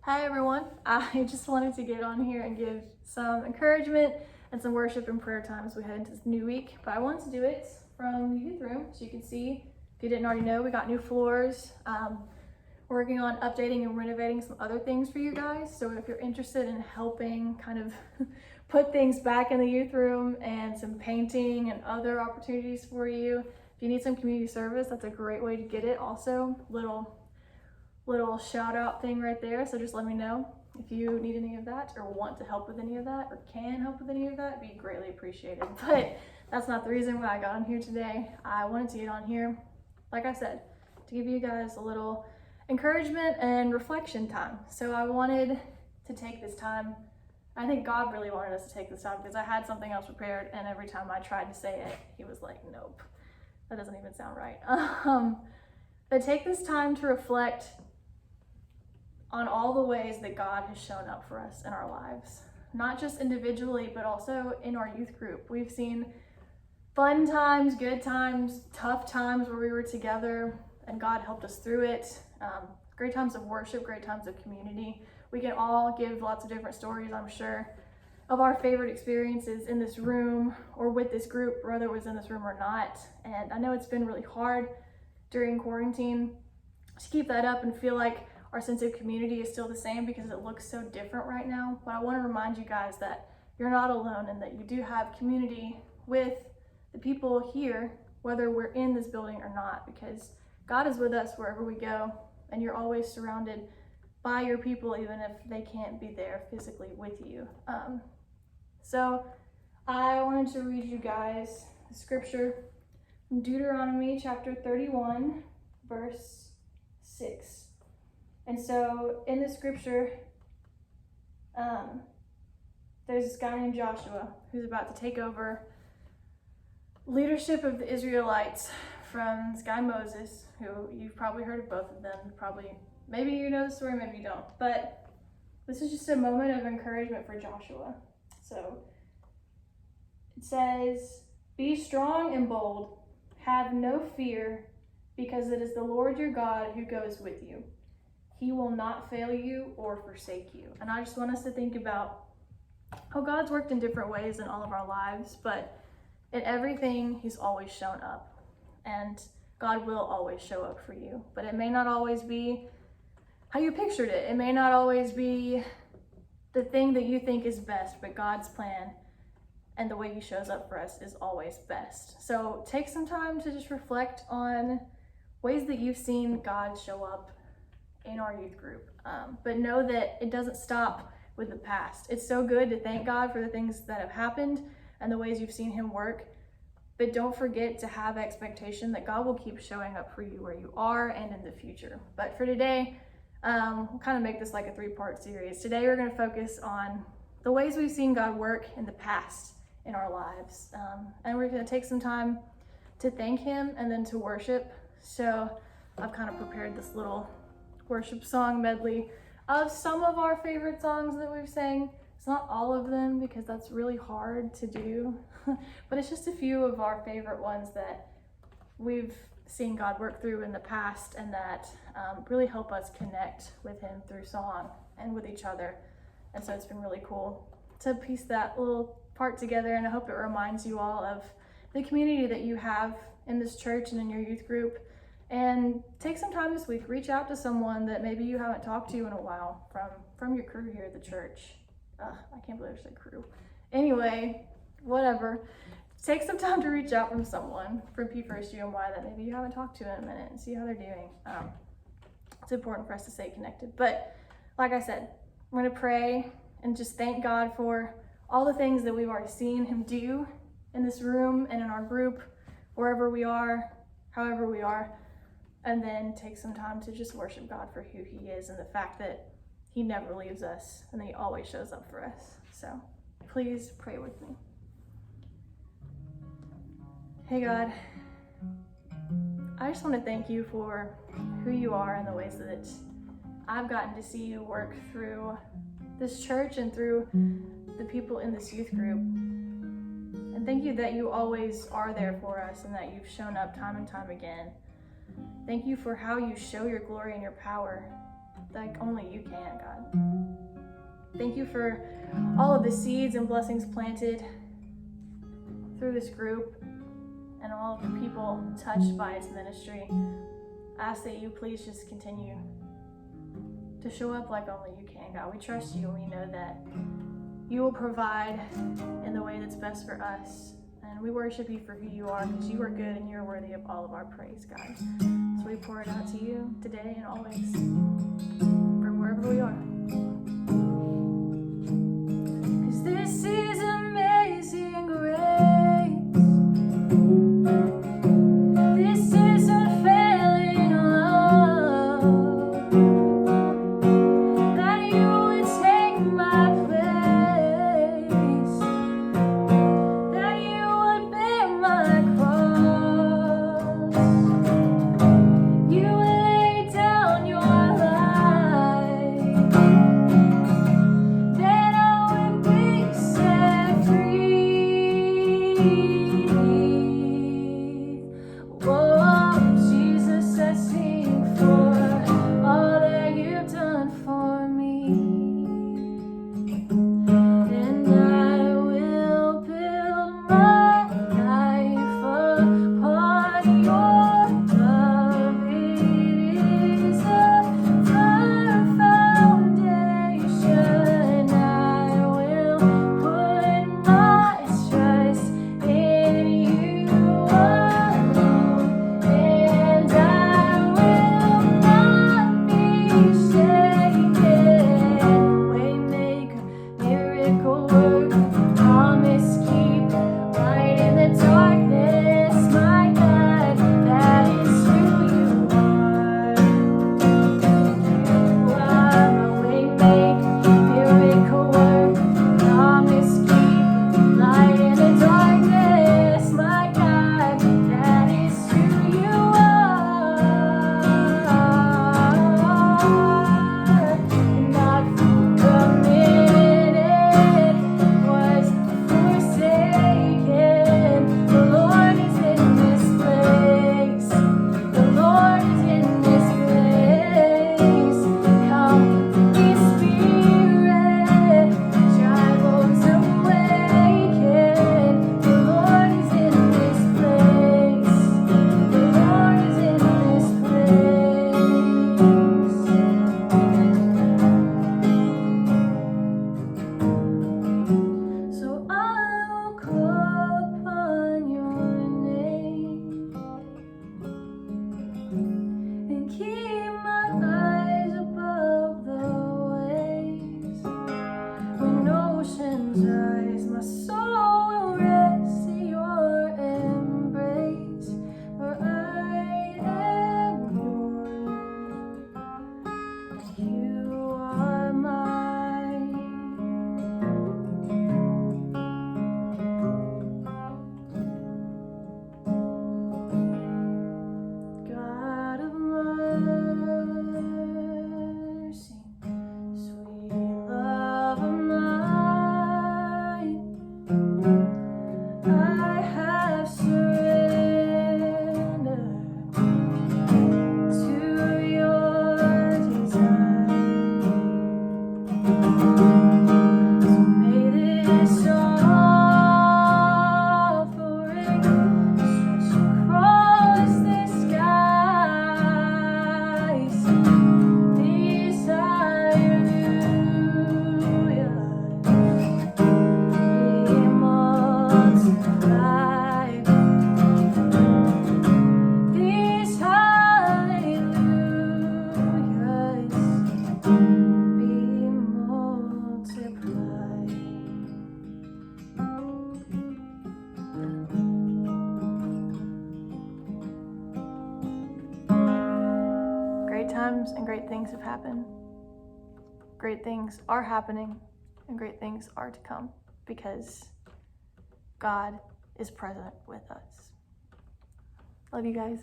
Hi everyone, I just wanted to get on here and give some encouragement and some worship and prayer time as we head into this new week, but I wanted to do it from the youth room so you can see, if you didn't already know, we got new floors. Working on updating and renovating some other things for you guys, so if you're interested in helping kind of put things back in the youth room and some painting and other opportunities for you, if you need some community service, that's a great way to get it. Also, little shout out thing right there, so just let me know if you need any of that or want to help with any of that or can help with any of that. It'd be greatly appreciated. But that's not the reason why I got on here today. I wanted to get on here, like I said, to give you guys a little encouragement and reflection time. So I wanted to take this time. I think God really wanted us to take this time because I had something else prepared, and every time I tried to say it, he was like, nope, that doesn't even sound right. But take this time to reflect on all the ways that God has shown up for us in our lives, not just individually, but also in our youth group. We've seen fun times, good times, tough times where we were together and God helped us through it. Great times of worship, great times of community. We can all give lots of different stories, I'm sure, of our favorite experiences in this room or with this group, whether it was in this room or not. And I know it's been really hard during quarantine to keep that up and feel like our sense of community is still the same because it looks so different right now. But I want to remind you guys that you're not alone and that you do have community with the people here, whether we're in this building or not, because God is with us wherever we go, and you're always surrounded by your people, even if they can't be there physically with you. So I wanted to read you guys the scripture from Deuteronomy chapter 31, verse 6. And so in the scripture, there's this guy named Joshua who's about to take over leadership of the Israelites from this guy Moses, who you've probably heard of both of them. Maybe you know the story, maybe you don't. But this is just a moment of encouragement for Joshua. So it says, "Be strong and bold, have no fear, because it is the Lord your God who goes with you. He will not fail you or forsake you." And I just want us to think about how God's worked in different ways in all of our lives, but in everything, he's always shown up. And God will always show up for you. But it may not always be how you pictured it. It may not always be the thing that you think is best, but God's plan and the way he shows up for us is always best. So take some time to just reflect on ways that you've seen God show up in our youth group. But know that it doesn't stop with the past. It's so good to thank God for the things that have happened and the ways you've seen him work. But don't forget to have expectation that God will keep showing up for you where you are and in the future. But for today, we'll kind of make this like a 3-part series. Today we're going to focus on the ways we've seen God work in the past in our lives. And we're going to take some time to thank him and then to worship. So I've kind of prepared this little worship song medley of some of our favorite songs that we've sang. It's not all of them because that's really hard to do, but it's just a few of our favorite ones that we've seen God work through in the past and that really help us connect with him through song and with each other. And so it's been really cool to piece that little part together, and I hope it reminds you all of the community that you have in this church and in your youth group. And take some time this week, reach out to someone that maybe you haven't talked to in a while from your crew here at the church. I can't believe I said crew. Anyway, whatever. Take some time to reach out from someone from P1UMY that maybe you haven't talked to in a minute and see how they're doing. It's important for us to stay connected. But like I said, we're going to pray and just thank God for all the things that we've already seen him do in this room and in our group, wherever we are, however we are. And then take some time to just worship God for who he is and the fact that he never leaves us and that he always shows up for us. So please pray with me. Hey God, I just want to thank you for who you are and the ways that I've gotten to see you work through this church and through the people in this youth group. And thank you that you always are there for us and that you've shown up time and time again. Thank you for how you show your glory and your power like only you can, God. Thank you for all of the seeds and blessings planted through this group and all of the people touched by its ministry. I ask that you please just continue to show up like only you can, God. We trust you and we know that you will provide in the way that's best for us. And we worship you for who you are, because you are good and you're worthy of all of our praise, God. So we pour it out to you today and always, from wherever we are. Because this is amazing grace. This is unfailing love. That you would take my place. That you would bear my cross. You lay down your life. Then I would be set free. Whoa, Jesus, I sing for all that you've done for me. And I will build my life upon your love. It is a firm foundation. I will put my trust in you alone, and I will not be shaken. Waymaker, miracle worker, promise keeper, light in the darkness, my God, that is who you are. You are my waymaker, miracle worker, promise keeper, light in the darkness, my God, that is who you are. Not for a minute was forsaken. The Lord is in this place. The Lord is in this place. Come, Holy Spirit, dry bones awaken. The Lord is in this place. The Lord is in this place. So I will call upon your name and keep my eyes above the waves. When oceans rise, my soul will rest in your embrace. For I am yours, you are mine. God of mercy, sweet love of mine, I have surrendered to your design. So may this offering stretch across the skies. These hallelujahs be multiplied. These hallelujahs be multiplied. Great times and great things have happened. Great things are happening, and great things are to come, because God is present with us. Love you guys.